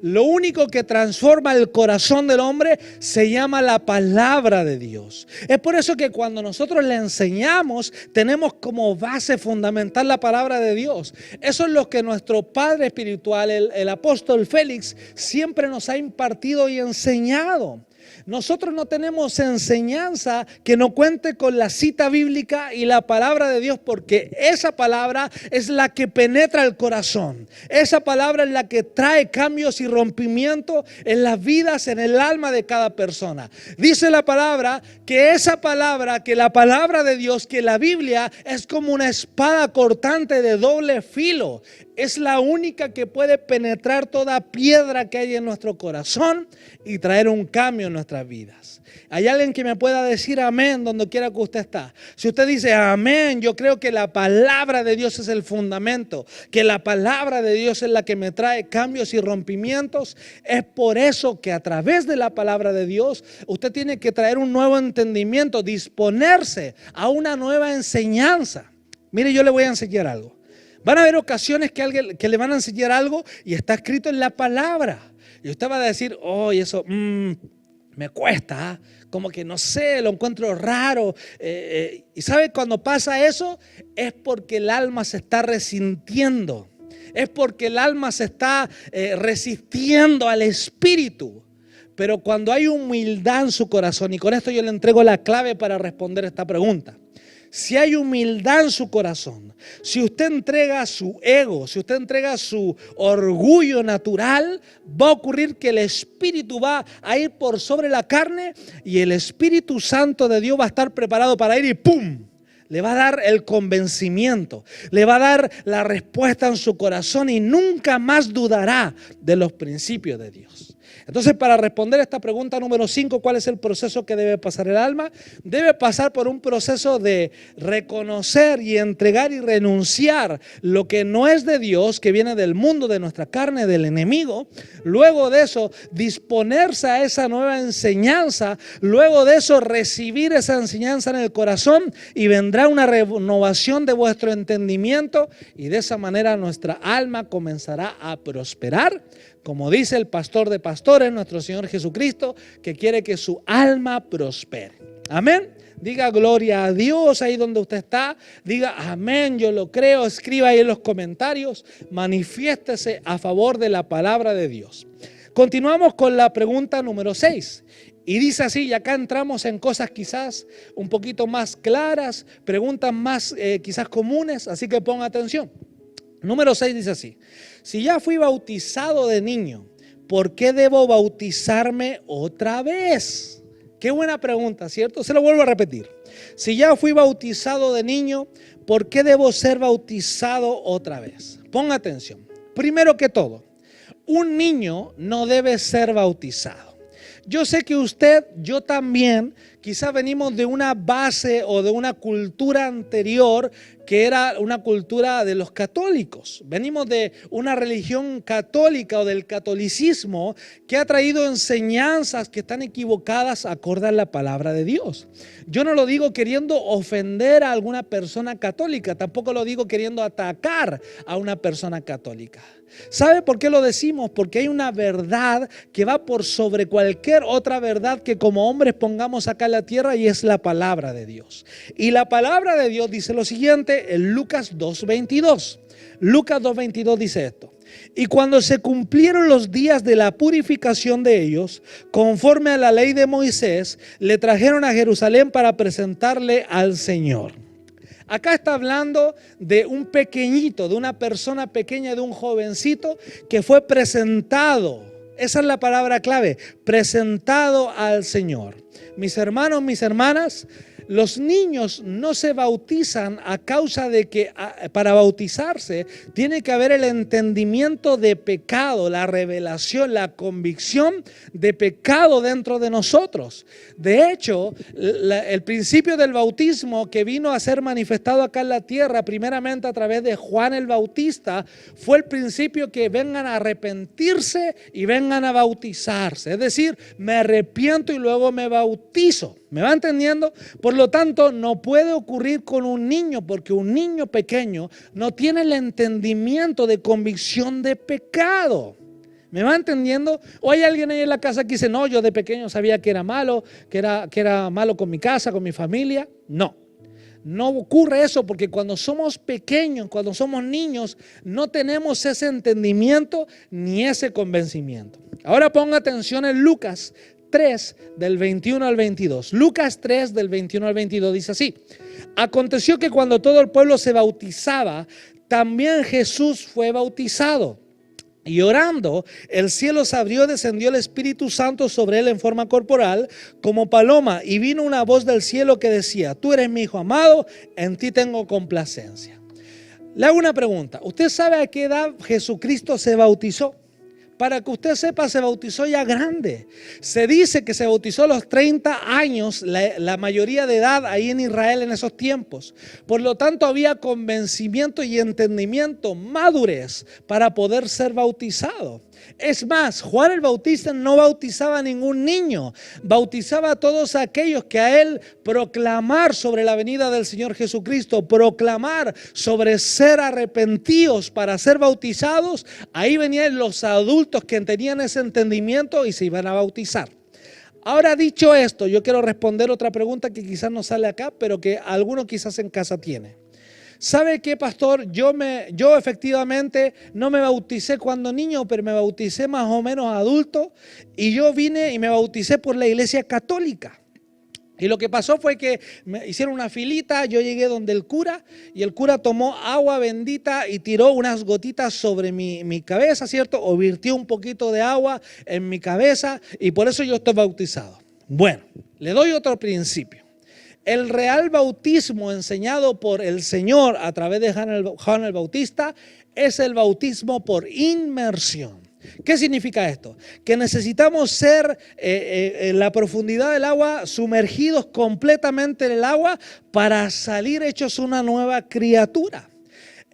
Lo único que transforma el corazón del hombre se llama la palabra de Dios. Es por eso que cuando nosotros le enseñamos, tenemos como base fundamental la palabra de Dios. Eso es lo que nuestro padre espiritual, el apóstol Félix, siempre nos ha impartido y enseñado. Nosotros no tenemos enseñanza que no cuente con la cita bíblica y la palabra de Dios, porque esa palabra es la que penetra el corazón. Esa palabra es la que trae cambios y rompimientos en las vidas, en el alma de cada persona. Dice la palabra que esa palabra, que la palabra de Dios, que la Biblia es como una espada cortante de doble filo. Es la única que puede penetrar toda piedra que hay en nuestro corazón y traer un cambio en nuestras vidas. ¿Hay alguien que me pueda decir amén donde quiera que usted está? Si usted dice amén, yo creo que la palabra de Dios es el fundamento, que la palabra de Dios es la que me trae cambios y rompimientos. Es por eso que a través de la palabra de Dios usted tiene que traer un nuevo entendimiento, disponerse a una nueva enseñanza. Mire, yo le voy a enseñar algo. Van a haber ocasiones que le van a enseñar algo y está escrito en la palabra. Y usted va a decir, oh, y eso me cuesta, como que no sé, lo encuentro raro. Y ¿sabe cuando pasa eso? Es porque el alma se está resintiendo. Es porque el alma se está resistiendo al espíritu. Pero cuando hay humildad en su corazón, y con esto yo le entrego la clave para responder esta pregunta. Si hay humildad en su corazón, si usted entrega su ego, si usted entrega su orgullo natural, va a ocurrir que el Espíritu va a ir por sobre la carne y el Espíritu Santo de Dios va a estar preparado para ir y ¡pum! Le va a dar el convencimiento, le va a dar la respuesta en su corazón y nunca más dudará de los principios de Dios. Entonces, para responder a esta pregunta número 5, ¿cuál es el proceso que debe pasar el alma? Debe pasar por un proceso de reconocer y entregar y renunciar lo que no es de Dios, que viene del mundo, de nuestra carne, del enemigo. Luego de eso, disponerse a esa nueva enseñanza. Luego de eso, recibir esa enseñanza en el corazón y vendrá una renovación de vuestro entendimiento y de esa manera nuestra alma comenzará a prosperar. Como dice el pastor de pastores, nuestro Señor Jesucristo, que quiere que su alma prospere. Amén. Diga gloria a Dios ahí donde usted está. Diga amén, yo lo creo. Escriba ahí en los comentarios. Manifiéstese a favor de la palabra de Dios. Continuamos con la pregunta número 6. Y dice así, y acá entramos en cosas quizás un poquito más claras, preguntas más quizás comunes, así que ponga atención. Número 6 dice así: si ya fui bautizado de niño, ¿por qué debo bautizarme otra vez? Qué buena pregunta, ¿cierto? Se lo vuelvo a repetir. Si ya fui bautizado de niño, ¿por qué debo ser bautizado otra vez? Ponga atención. Primero que todo, un niño no debe ser bautizado. Yo sé que usted, yo también, quizás venimos de una base o de una cultura anterior que era una cultura de los católicos. Venimos de una religión católica o del catolicismo que ha traído enseñanzas que están equivocadas acorde a la palabra de Dios. Yo no lo digo queriendo ofender a alguna persona católica, tampoco lo digo queriendo atacar a una persona católica. ¿Sabe por qué lo decimos? Porque hay una verdad que va por sobre cualquier otra verdad que como hombres pongamos acá en la tierra, y es la palabra de Dios. Y la palabra de Dios dice lo siguiente en Lucas 2:22. Lucas 2:22 dice esto: y cuando se cumplieron los días de la purificación de ellos, conforme a la ley de Moisés, le trajeron a Jerusalén para presentarle al Señor. Acá está hablando de un pequeñito, de una persona pequeña, de un jovencito que fue presentado. Esa es la palabra clave, presentado al Señor. Mis hermanos, mis hermanas, Los niños no se bautizan a causa de que para bautizarse tiene que haber el entendimiento de pecado, la revelación, la convicción de pecado dentro de nosotros. De hecho, el principio del bautismo que vino a ser manifestado acá en la tierra, primeramente a través de Juan el Bautista, fue el principio que vengan a arrepentirse y vengan a bautizarse. Es decir, me arrepiento y luego me bautizo. ¿Me va entendiendo? Por lo tanto, no puede ocurrir con un niño, porque un niño pequeño no tiene el entendimiento de convicción de pecado. ¿Me va entendiendo? O hay alguien ahí en la casa que dice, no, yo de pequeño sabía que era malo, que era malo con mi casa, con mi familia. No. No ocurre eso, porque cuando somos pequeños, cuando somos niños, no tenemos ese entendimiento ni ese convencimiento. Ahora ponga atención en Lucas 3 del 21 al 22. Lucas 3 del 21 al 22 dice así: aconteció que cuando todo el pueblo se bautizaba, también Jesús fue bautizado. Y orando, el cielo se abrió, descendió el Espíritu Santo sobre él en forma corporal, como paloma, y vino una voz del cielo que decía: tú eres mi Hijo amado, en ti tengo complacencia. Le hago una pregunta: ¿usted sabe a qué edad Jesucristo se bautizó? Para que usted sepa, se bautizó ya grande. Se dice que se bautizó a los 30 años, la mayoría de edad ahí en Israel en esos tiempos. Por lo tanto, había convencimiento y entendimiento, madurez para poder ser bautizado. Es más, Juan el Bautista no bautizaba a ningún niño, bautizaba a todos aquellos que a él proclamar sobre la venida del Señor Jesucristo, proclamar sobre ser arrepentidos para ser bautizados. Ahí venían los adultos que tenían ese entendimiento y se iban a bautizar. Ahora, dicho esto, yo quiero responder otra pregunta que quizás no sale acá, pero que alguno quizás en casa tiene. ¿Sabe qué, pastor? Yo efectivamente no me bauticé cuando niño, pero me bauticé más o menos adulto, y yo vine y me bauticé por la iglesia católica. Y lo que pasó fue que me hicieron una filita, yo llegué donde el cura, y el cura tomó agua bendita y tiró unas gotitas sobre mi cabeza, ¿cierto? O virtió un poquito de agua en mi cabeza, y por eso yo estoy bautizado. Bueno, le doy otro principio. El real bautismo enseñado por el Señor a través de Juan el Bautista es el bautismo por inmersión. ¿Qué significa esto? Que necesitamos ser en la profundidad del agua, sumergidos completamente en el agua para salir hechos una nueva criatura.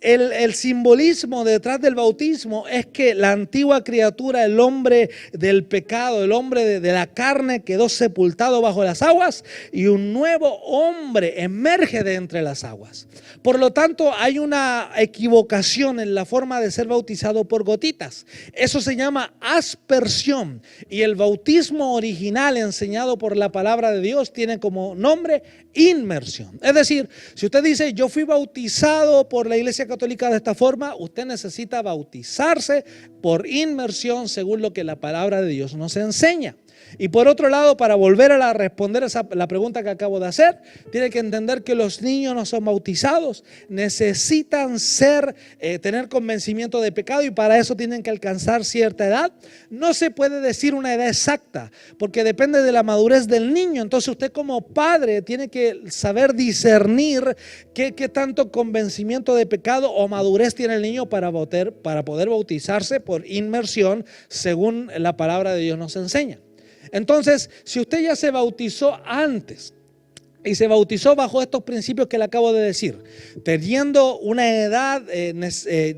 El simbolismo detrás del bautismo es que la antigua criatura, el hombre del pecado, el hombre de la carne, quedó sepultado bajo las aguas y un nuevo hombre emerge de entre las aguas. Por lo tanto, hay una equivocación en la forma de ser bautizado por gotitas. Eso se llama aspersión, y el bautismo original enseñado por la palabra de Dios tiene como nombre inmersión. Es decir, si usted dice yo fui bautizado por la iglesia católica de esta forma, usted necesita bautizarse por inmersión según lo que la palabra de Dios nos enseña. Y por otro lado, para volver a responder la pregunta que acabo de hacer, tiene que entender que los niños no son bautizados, necesitan tener convencimiento de pecado, y para eso tienen que alcanzar cierta edad. No se puede decir una edad exacta, porque depende de la madurez del niño. Entonces usted como padre tiene que saber discernir qué tanto convencimiento de pecado o madurez tiene el niño para poder bautizarse por inmersión según la palabra de Dios nos enseña. Entonces, si usted ya se bautizó antes y se bautizó bajo estos principios que le acabo de decir, teniendo una edad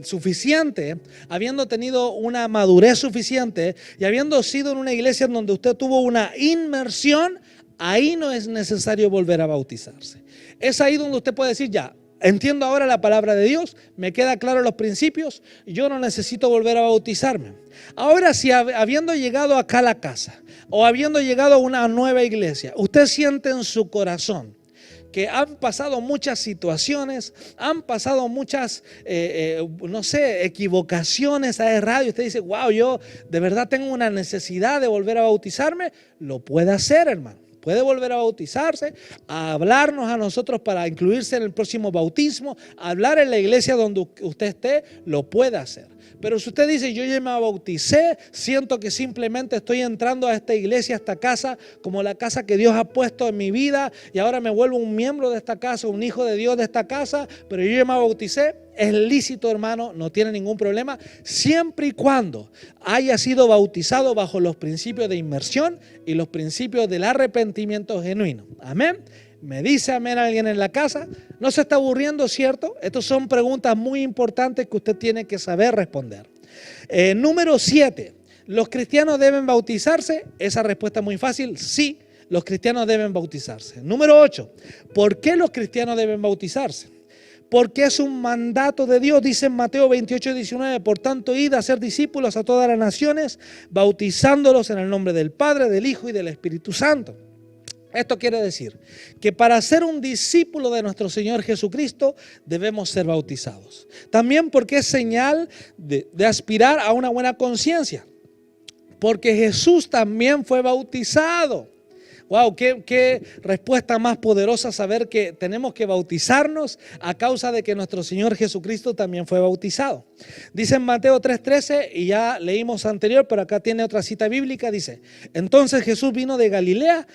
suficiente, habiendo tenido una madurez suficiente y habiendo sido en una iglesia en donde usted tuvo una inmersión, ahí no es necesario volver a bautizarse. Es ahí donde usted puede decir: ya, entiendo ahora la palabra de Dios, me queda claro los principios, yo no necesito volver a bautizarme. Ahora, si habiendo llegado acá a la casa o habiendo llegado a una nueva iglesia, usted siente en su corazón que han pasado muchas situaciones, han pasado muchas, equivocaciones, ha errado, y usted dice: wow, yo de verdad tengo una necesidad de volver a bautizarme, lo puede hacer, hermano. puede volver a bautizarse, a hablarnos a nosotros para incluirse en el próximo bautismo, a hablar en la iglesia donde usted esté, lo puede hacer. Pero si usted dice, yo ya me bauticé, siento que simplemente estoy entrando a esta iglesia, a esta casa, como la casa que Dios ha puesto en mi vida, y ahora me vuelvo un miembro de esta casa, un hijo de Dios de esta casa, pero yo ya me bauticé, es lícito, hermano, no tiene ningún problema, siempre y cuando haya sido bautizado bajo los principios de inmersión y los principios del arrepentimiento genuino. Amén. Me dice amén alguien en la casa. No se está aburriendo, ¿cierto? Estas son preguntas muy importantes que usted tiene que saber responder. Número 7. ¿Los cristianos deben bautizarse? Esa respuesta es muy fácil. Sí, los cristianos deben bautizarse. Número 8. ¿Por qué los cristianos deben bautizarse? Porque es un mandato de Dios, dice en Mateo 28:19, por tanto, id a ser discípulos a todas las naciones, bautizándolos en el nombre del Padre, del Hijo y del Espíritu Santo. Esto quiere decir que para ser un discípulo de nuestro Señor Jesucristo debemos ser bautizados. También porque es señal de aspirar a una buena conciencia. Porque Jesús también fue bautizado. Wow, qué respuesta más poderosa saber que tenemos que bautizarnos a causa de que nuestro Señor Jesucristo también fue bautizado. Dice en Mateo 3:13, y ya leímos anterior, pero acá tiene otra cita bíblica, dice, entonces Jesús vino de Galilea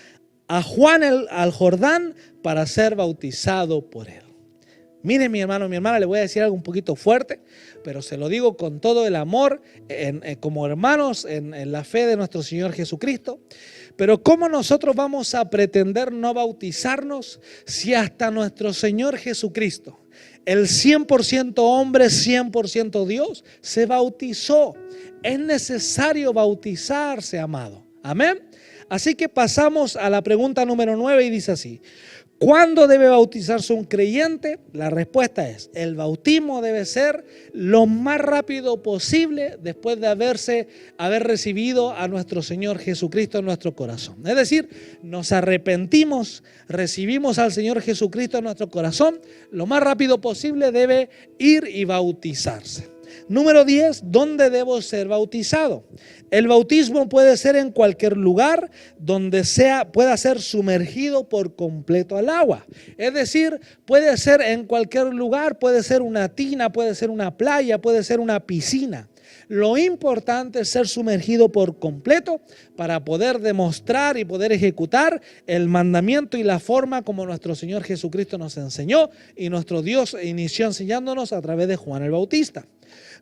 a Juan al Jordán para ser bautizado por él. Mire, mi hermano, mi hermana, le voy a decir algo un poquito fuerte, pero se lo digo con todo el amor, como hermanos en la fe de nuestro Señor Jesucristo. Pero ¿cómo nosotros vamos a pretender no bautizarnos si hasta nuestro Señor Jesucristo, el 100% hombre, 100% Dios, se bautizó? Es necesario bautizarse, amado. Amén. Así que pasamos a la pregunta número 9 y dice así: ¿cuándo debe bautizarse un creyente? La respuesta es, el bautismo debe ser lo más rápido posible después de haber recibido a nuestro Señor Jesucristo en nuestro corazón. Es decir, nos arrepentimos, recibimos al Señor Jesucristo en nuestro corazón, lo más rápido posible debe ir y bautizarse. Número 10, ¿dónde debo ser bautizado? El bautismo puede ser en cualquier lugar donde pueda ser sumergido por completo al agua. Es decir, puede ser en cualquier lugar, puede ser una tina, puede ser una playa, puede ser una piscina. Lo importante es ser sumergido por completo para poder demostrar y poder ejecutar el mandamiento y la forma como nuestro Señor Jesucristo nos enseñó y nuestro Dios inició enseñándonos a través de Juan el Bautista.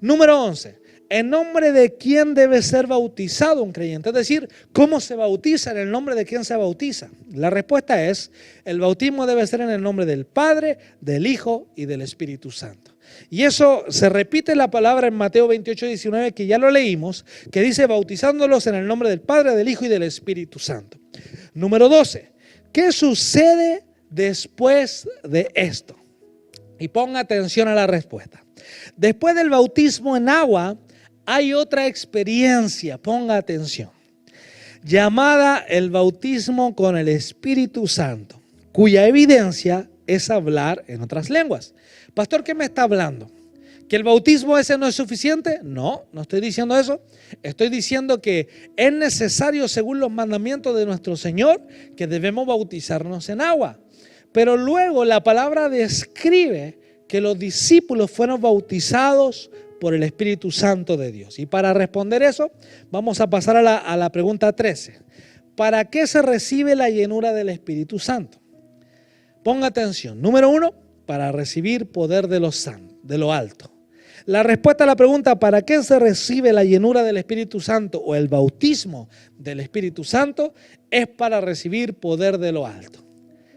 Número 11. ¿En nombre de quién debe ser bautizado un creyente? Es decir, ¿cómo se bautiza? ¿En el nombre de quién se bautiza? La respuesta es, el bautismo debe ser en el nombre del Padre, del Hijo y del Espíritu Santo. Y eso se repite la palabra en Mateo 28:19, que ya lo leímos, que dice bautizándolos en el nombre del Padre, del Hijo y del Espíritu Santo. Número 12. ¿Qué sucede después de esto? Y ponga atención a la respuesta. Después del bautismo en agua, hay otra experiencia, ponga atención, llamada el bautismo con el Espíritu Santo, cuya evidencia es hablar en otras lenguas. Pastor, ¿qué me está hablando? ¿Que el bautismo ese no es suficiente? No, no estoy diciendo eso. Estoy diciendo que es necesario, según los mandamientos de nuestro Señor, que debemos bautizarnos en agua. Pero luego la palabra describe que los discípulos fueron bautizados por el Espíritu Santo de Dios. Y para responder eso, vamos a pasar a la pregunta 13. ¿Para qué se recibe la llenura del Espíritu Santo? Ponga atención. Número 1, para recibir poder de lo alto. La respuesta a la pregunta ¿para qué se recibe la llenura del Espíritu Santo o el bautismo del Espíritu Santo? Es para recibir poder de lo alto.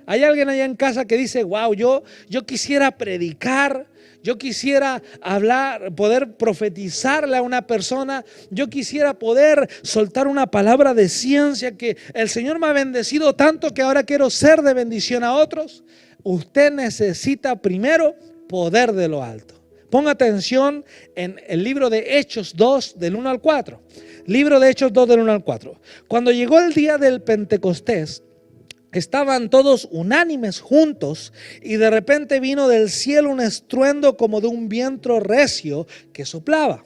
Hay alguien allá en casa que dice, wow, yo quisiera predicar, yo quisiera hablar, poder profetizarle a una persona, yo quisiera poder soltar una palabra de ciencia, que el Señor me ha bendecido tanto que ahora quiero ser de bendición a otros. Usted necesita primero poder de lo alto. Ponga atención en el libro de Hechos 2, del 1 al 4. Libro de Hechos 2, del 1 al 4. Cuando llegó el día del Pentecostés, estaban todos unánimes juntos y de repente vino del cielo un estruendo como de un viento recio que soplaba.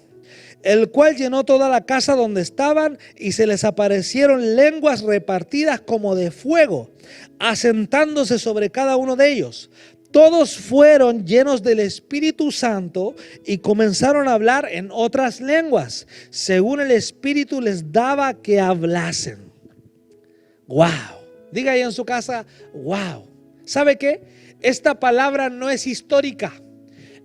el cual llenó toda la casa donde estaban, y se les aparecieron lenguas repartidas como de fuego, asentándose sobre cada uno de ellos. Todos fueron llenos del Espíritu Santo y comenzaron a hablar en otras lenguas, según el Espíritu les daba que hablasen. Wow. Diga ahí en su casa, wow. ¿Sabe qué? Esta palabra no es histórica.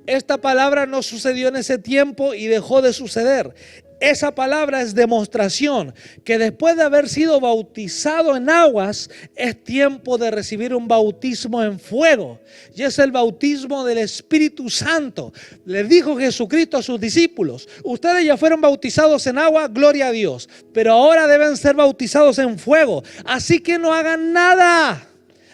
Esta palabra no sucedió en ese tiempo y dejó de suceder. Esa palabra es demostración que después de haber sido bautizado en aguas, es tiempo de recibir un bautismo en fuego. Y es el bautismo del Espíritu Santo. Le dijo Jesucristo a sus discípulos: ustedes ya fueron bautizados en agua, gloria a Dios, pero ahora deben ser bautizados en fuego. Así que no hagan nada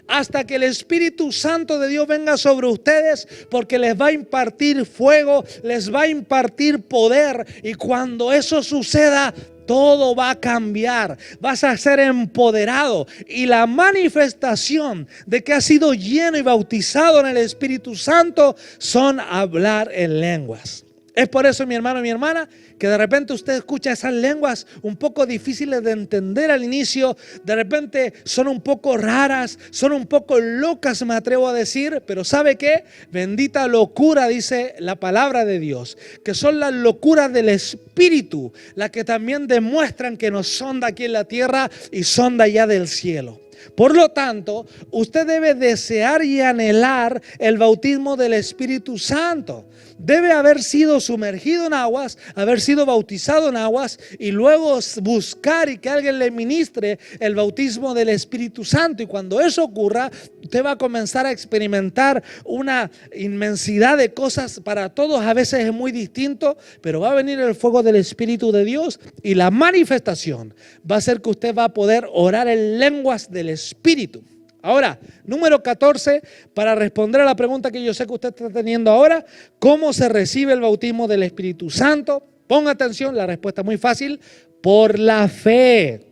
hasta que el Espíritu Santo de Dios venga sobre ustedes, porque les va a impartir fuego, les va a impartir poder, y cuando eso suceda, todo va a cambiar. Vas a ser empoderado, y la manifestación de que has sido lleno y bautizado en el Espíritu Santo son hablar en lenguas. Es por eso, mi hermano y mi hermana, que de repente usted escucha esas lenguas un poco difíciles de entender al inicio. De repente son un poco raras, son un poco locas, me atrevo a decir. Pero ¿sabe qué? Bendita locura, dice la palabra de Dios, que son las locuras del Espíritu, las que también demuestran que no son de aquí en la tierra y son de allá del cielo. Por lo tanto, usted debe desear y anhelar el bautismo del Espíritu Santo. Debe haber sido sumergido en aguas, haber sido bautizado en aguas, y luego buscar y que alguien le ministre el bautismo del Espíritu Santo. Y cuando eso ocurra, usted va a comenzar a experimentar una inmensidad de cosas. Para todos a veces es muy distinto, pero va a venir el fuego del Espíritu de Dios, y la manifestación va a ser que usted va a poder orar en lenguas del Espíritu. Ahora, número 14, para responder a la pregunta que yo sé que usted está teniendo ahora: ¿cómo se recibe el bautismo del Espíritu Santo? Ponga atención, la respuesta es muy fácil: por la fe.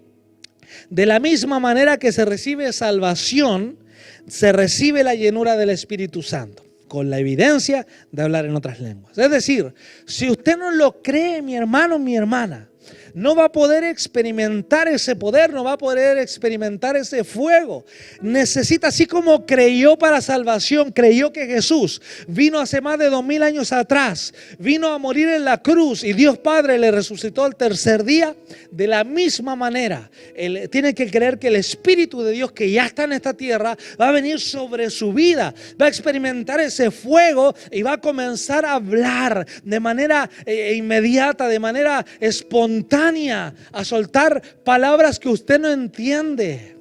De la misma manera que se recibe salvación, se recibe la llenura del Espíritu Santo, con la evidencia de hablar en otras lenguas. Es decir, si usted no lo cree, mi hermano, mi hermana, no va a poder experimentar ese poder, no va a poder experimentar ese fuego. Necesita, así como creyó para salvación, creyó que Jesús vino hace más de 2000 años atrás, vino a morir en la cruz y Dios Padre le resucitó al tercer día. De la misma manera, él tiene que creer que el Espíritu de Dios, que ya está en esta tierra, va a venir sobre su vida, va a experimentar ese fuego y va a comenzar a hablar de manera inmediata, de manera espontánea, a soltar palabras que usted no entiende.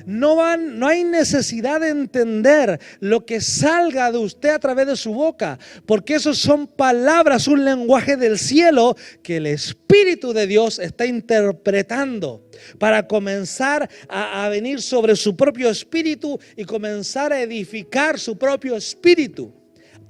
No hay necesidad de entender lo que salga de usted a través de su boca, porque eso son palabras, un lenguaje del cielo que el Espíritu de Dios está interpretando para comenzar a venir sobre su propio espíritu y comenzar a edificar su propio espíritu.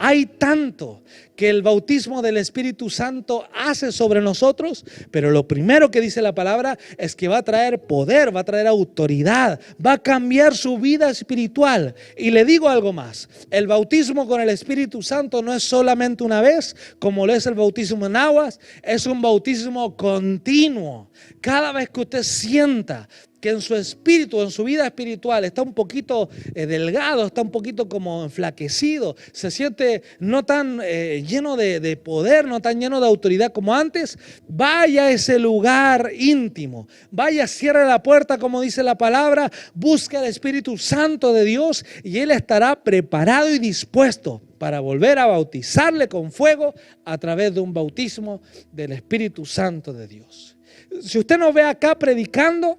Hay tanto que el bautismo del Espíritu Santo hace sobre nosotros, pero lo primero que dice la palabra es que va a traer poder, va a traer autoridad, va a cambiar su vida espiritual. Y le digo algo más: el bautismo con el Espíritu Santo no es solamente una vez, como lo es el bautismo en aguas, es un bautismo continuo. Cada vez que usted sienta que en su espíritu, en su vida espiritual está un poquito delgado, está un poquito como enflaquecido, se siente no tan lleno de poder, no tan lleno de autoridad como antes, vaya a ese lugar íntimo, vaya, cierre la puerta como dice la palabra, busque al Espíritu Santo de Dios y Él estará preparado y dispuesto para volver a bautizarle con fuego a través de un bautismo del Espíritu Santo de Dios. Si usted nos ve acá predicando,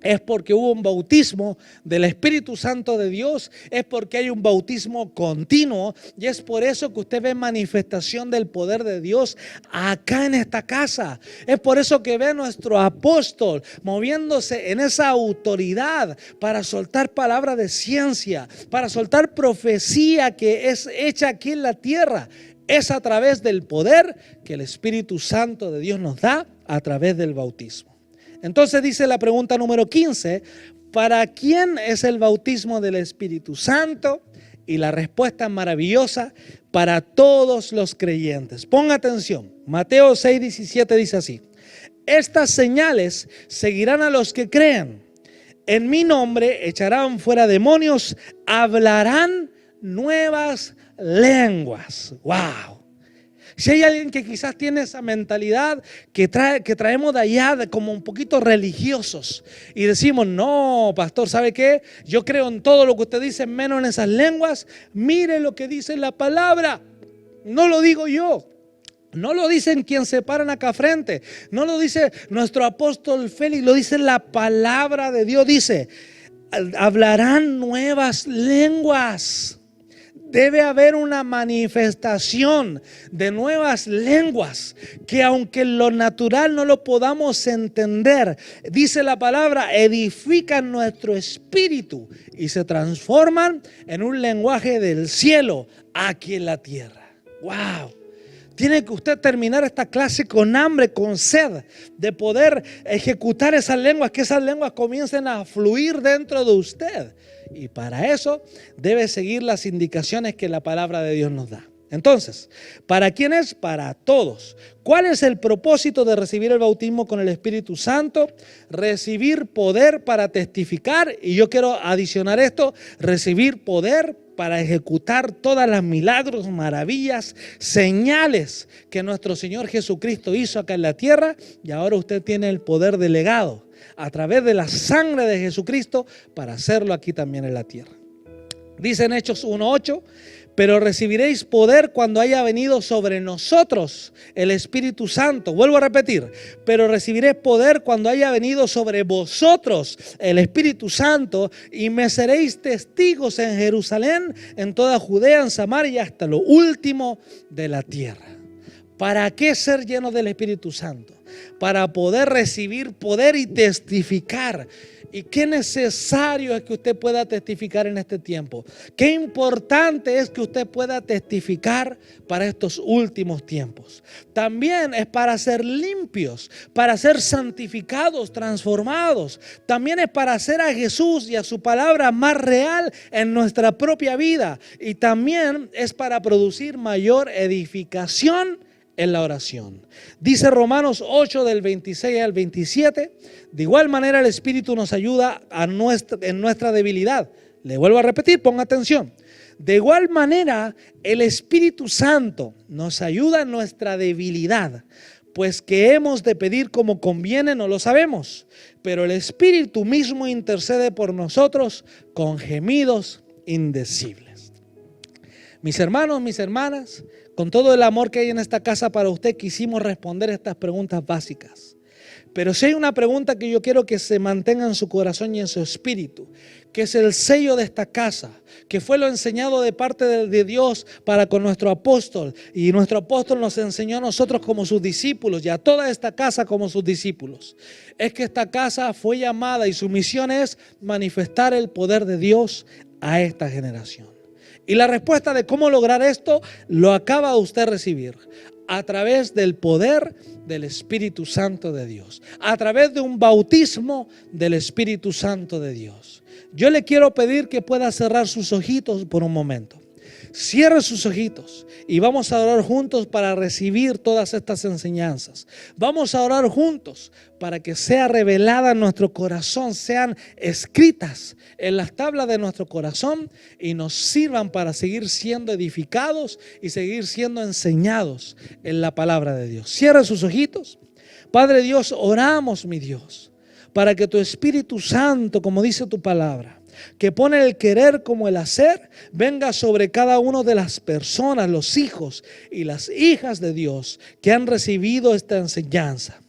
es porque hubo un bautismo del Espíritu Santo de Dios, es porque hay un bautismo continuo, y es por eso que usted ve manifestación del poder de Dios acá en esta casa. Es por eso que ve a nuestro apóstol moviéndose en esa autoridad para soltar palabra de ciencia, para soltar profecía que es hecha aquí en la tierra. Es a través del poder que el Espíritu Santo de Dios nos da a través del bautismo. Entonces dice la pregunta número 15, ¿para quién es el bautismo del Espíritu Santo? Y la respuesta es maravillosa para todos los creyentes. Ponga atención. Mateo 6:17 dice así: estas señales seguirán a los que crean. En mi nombre echarán fuera demonios, hablarán nuevas lenguas. ¡Wow! Si hay alguien que quizás tiene esa mentalidad que traemos de allá como un poquito religiosos y decimos, no, pastor, ¿sabe qué? Yo creo en todo lo que usted dice, menos en esas lenguas. Mire lo que dice la palabra. No lo digo yo. No lo dicen quien se paran acá frente. No lo dice nuestro apóstol Félix. Lo dice la palabra de Dios. Dice, hablarán nuevas lenguas. Debe haber una manifestación de nuevas lenguas que aunque en lo natural no lo podamos entender, dice la palabra, edifican nuestro espíritu y se transforman en un lenguaje del cielo aquí en la tierra. ¡Wow! Tiene que usted terminar esta clase con hambre, con sed de poder ejecutar esas lenguas, que esas lenguas comiencen a fluir dentro de usted. Y para eso debe seguir las indicaciones que la palabra de Dios nos da. Entonces, ¿para quién es? Para todos. ¿Cuál es el propósito de recibir el bautismo con el Espíritu Santo? Recibir poder para testificar, y yo quiero adicionar esto, recibir poder para ejecutar todas las milagros, maravillas, señales que nuestro Señor Jesucristo hizo acá en la tierra, y ahora usted tiene el poder delegado a través de la sangre de Jesucristo para hacerlo aquí también en la tierra. Dice en Hechos 1:8, pero recibiréis poder cuando haya venido sobre nosotros el Espíritu Santo. Vuelvo a repetir, pero recibiréis poder cuando haya venido sobre vosotros el Espíritu Santo y me seréis testigos en Jerusalén, en toda Judea, en Samaria y hasta lo último de la tierra. ¿Para qué ser llenos del Espíritu Santo? Para poder recibir poder y testificar. Y qué necesario es que usted pueda testificar en este tiempo. Qué importante es que usted pueda testificar para estos últimos tiempos. También es para ser limpios, para ser santificados, transformados. También es para hacer a Jesús y a su palabra más real en nuestra propia vida. Y también es para producir mayor edificación en la oración. Dice Romanos 8 del 26 al 27, de igual manera el Espíritu nos ayuda en nuestra debilidad. Le vuelvo a repetir, ponga atención. De igual manera el Espíritu Santo nos ayuda en nuestra debilidad, pues que hemos de pedir como conviene no lo sabemos, pero el Espíritu mismo intercede por nosotros con gemidos indecibles. Mis hermanos, mis hermanas, con todo el amor que hay en esta casa para usted, quisimos responder estas preguntas básicas. Pero si hay una pregunta que yo quiero que se mantenga en su corazón y en su espíritu, que es el sello de esta casa, que fue lo enseñado de parte de Dios para con nuestro apóstol. Y nuestro apóstol nos enseñó a nosotros como sus discípulos y a toda esta casa como sus discípulos. Es que esta casa fue llamada y su misión es manifestar el poder de Dios a esta generación. Y la respuesta de cómo lograr esto lo acaba usted de recibir a través del poder del Espíritu Santo de Dios, a través de un bautismo del Espíritu Santo de Dios. Yo le quiero pedir que pueda cerrar sus ojitos por un momento. Cierre sus ojitos y vamos a orar juntos para recibir todas estas enseñanzas. Vamos a orar juntos para que sea revelada en nuestro corazón, sean escritas en las tablas de nuestro corazón y nos sirvan para seguir siendo edificados y seguir siendo enseñados en la palabra de Dios. Cierre sus ojitos. Padre Dios, oramos, mi Dios, para que tu Espíritu Santo, como dice tu palabra, que pone el querer como el hacer, venga sobre cada una de las personas, los hijos y las hijas de Dios que han recibido esta enseñanza.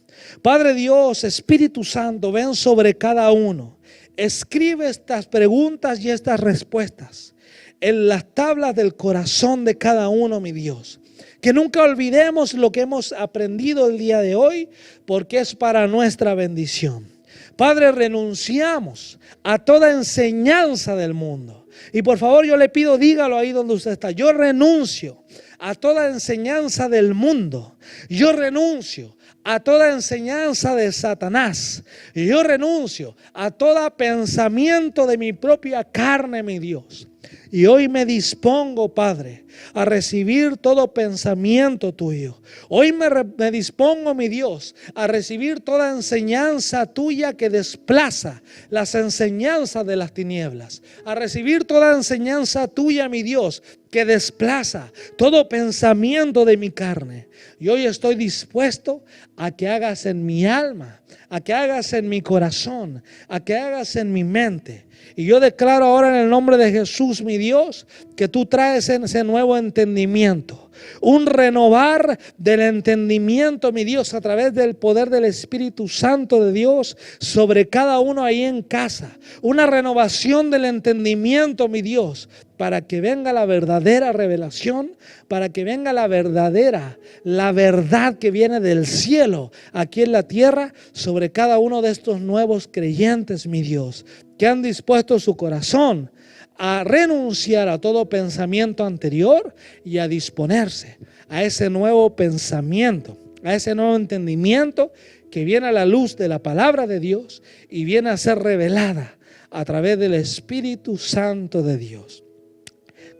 Padre Dios, Espíritu Santo, ven sobre cada uno. Escribe estas preguntas y estas respuestas en las tablas del corazón de cada uno, mi Dios. Que nunca olvidemos lo que hemos aprendido el día de hoy, porque es para nuestra bendición. Padre, renunciamos a toda enseñanza del mundo. Y por favor yo le pido, dígalo ahí donde usted está. Yo renuncio a toda enseñanza del mundo. Yo renuncio a toda enseñanza de Satanás. Yo renuncio a todo pensamiento de mi propia carne, mi Dios. Y hoy me dispongo, Padre, a recibir todo pensamiento tuyo. Hoy me dispongo, mi Dios, a recibir toda enseñanza tuya que desplaza las enseñanzas de las tinieblas. A recibir toda enseñanza tuya, mi Dios, que desplaza todo pensamiento de mi carne. Y hoy estoy dispuesto a que hagas en mi alma, a que hagas en mi corazón, a que hagas en mi mente. Y yo declaro ahora en el nombre de Jesús, mi Dios, que tú traes ese nuevo entendimiento, un renovar del entendimiento, mi Dios, a través del poder del Espíritu Santo de Dios sobre cada uno ahí en casa. Una renovación del entendimiento, mi Dios, para que venga la verdadera revelación, para que venga la verdad que viene del cielo aquí en la tierra sobre cada uno de estos nuevos creyentes, mi Dios, que han dispuesto su corazón a renunciar a todo pensamiento anterior y a disponerse a ese nuevo pensamiento, a ese nuevo entendimiento que viene a la luz de la palabra de Dios y viene a ser revelada a través del Espíritu Santo de Dios.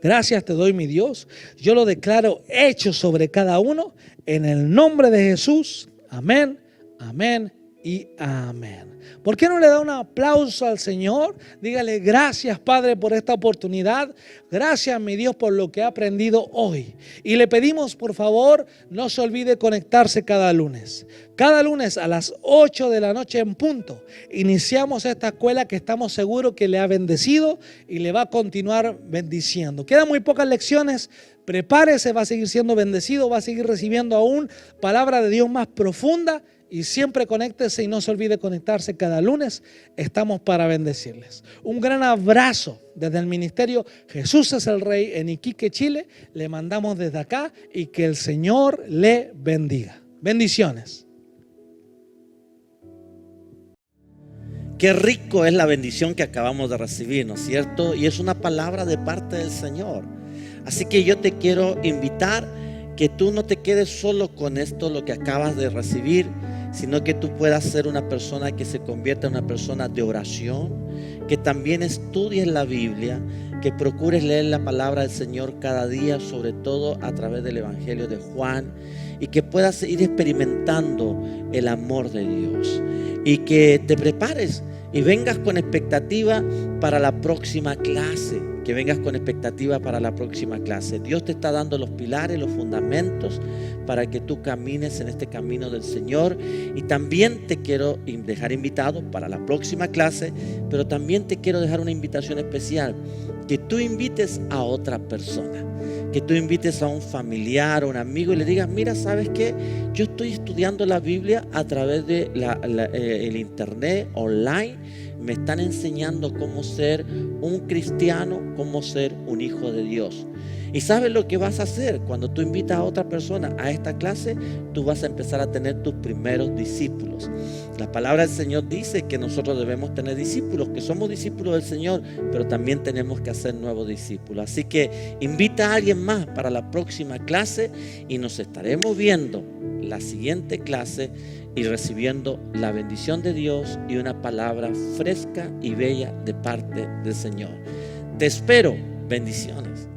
Gracias te doy, mi Dios. Yo lo declaro hecho sobre cada uno en el nombre de Jesús. Amén, amén y amén. ¿Por qué no le da un aplauso al Señor? Dígale: gracias, Padre, por esta oportunidad. Gracias, mi Dios, por lo que he aprendido hoy. Y le pedimos, por favor, no se olvide conectarse cada lunes. Cada lunes a las 8 de la noche en punto iniciamos esta escuela que estamos seguros que le ha bendecido y le va a continuar bendiciendo. Quedan muy pocas lecciones. Prepárese, va a seguir siendo bendecido, va a seguir recibiendo aún palabra de Dios más profunda. Y siempre conéctese y no se olvide conectarse cada lunes. Estamos para bendecirles. Un gran abrazo desde el ministerio Jesús es el Rey en Iquique, Chile. Le mandamos desde acá y que el Señor le bendiga. Bendiciones. Qué rico es la bendición que acabamos de recibir, ¿no es cierto? Y es una palabra de parte del Señor. Así que yo te quiero invitar que tú no te quedes solo con esto, lo que acabas de recibir, sino que tú puedas ser una persona que se convierta en una persona de oración, que también estudies la Biblia, que procures leer la palabra del Señor cada día, sobre todo a través del Evangelio de Juan, y que puedas ir experimentando el amor de Dios, y que te prepares y vengas con expectativa para la próxima clase. Que vengas con expectativa para la próxima clase. Dios te está dando los pilares, los fundamentos para que tú camines en este camino del Señor. Y también te quiero dejar invitado para la próxima clase, pero también te quiero dejar una invitación especial. Que tú invites a otra persona, que tú invites a un familiar o un amigo y le digas: mira, ¿sabes qué? Yo estoy estudiando la Biblia a través de el internet, online. Me están enseñando cómo ser un cristiano, cómo ser un hijo de Dios. ¿Y sabes lo que vas a hacer? Cuando tú invitas a otra persona a esta clase, tú vas a empezar a tener tus primeros discípulos. La palabra del Señor dice que nosotros debemos tener discípulos, que somos discípulos del Señor, pero también tenemos que hacer nuevos discípulos. Así que invita a alguien más para la próxima clase y nos estaremos viendo la siguiente clase y recibiendo la bendición de Dios y una palabra fresca y bella de parte del Señor. Te espero. Bendiciones.